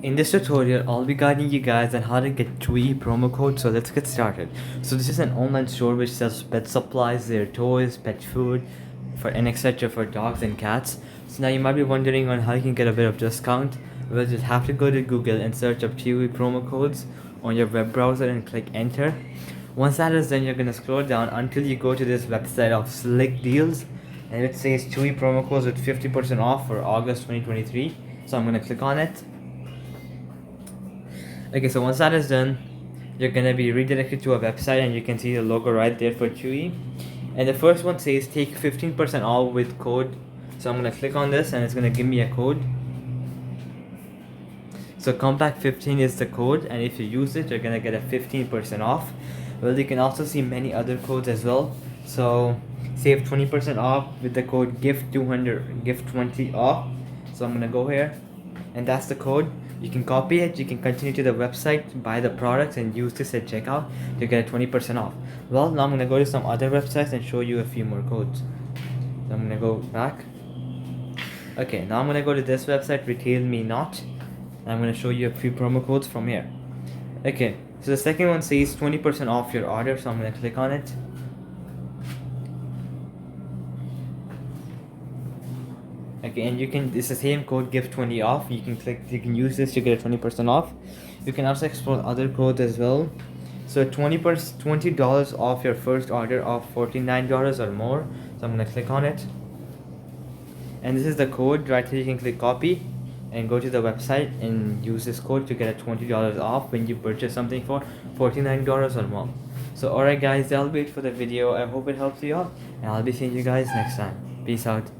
In this tutorial, I'll be guiding you guys on how to get Chewy promo code, so let's get started. So this is an online store which sells pet supplies, their toys, pet food, and etc. for dogs and cats. So now you might be wondering on how you can get a bit of discount. Well, just have to go to Google and search up Chewy promo codes on your web browser and click enter. Once that is done, you're gonna scroll down until you go to this website of Slick Deals, and it says Chewy promo codes with 50% off for August 2023. So I'm gonna click on it. Okay, so once that is done, you're gonna be redirected to a website and you can see the logo right there for Chewy. And the first one says take 15% off with code. So I'm gonna click on this and it's gonna give me a code. So Compact 15 is the code, and if you use it, you're gonna get a 15% off. Well, you can also see many other codes as well. So save 20% off with the code GIFT200, GIFT20 off. So I'm gonna go here, and that's the code. You can copy it, you can continue to the website, buy the products and use this at checkout to get a 20% off. Well, now I'm gonna go to some other websites and show you a few more codes. So I'm gonna go back. Okay, now I'm gonna go to this website, Retail Me Not. I'm gonna show you a few promo codes from here. Okay, so the second one says 20% off your order, so I'm gonna click on it. Okay, and it's the same code, GIFT20 off. You can use this to get a 20% off. You can also explore other codes as well. So $20 off your first order of $49 or more. So I'm gonna click on it, and this is the code. Right here you can click copy and go to the website and use this code to get a $20 off when you purchase something for $49 or more. So alright guys, that'll be it for the video. I hope it helps you out, and I'll be seeing you guys next time. Peace out.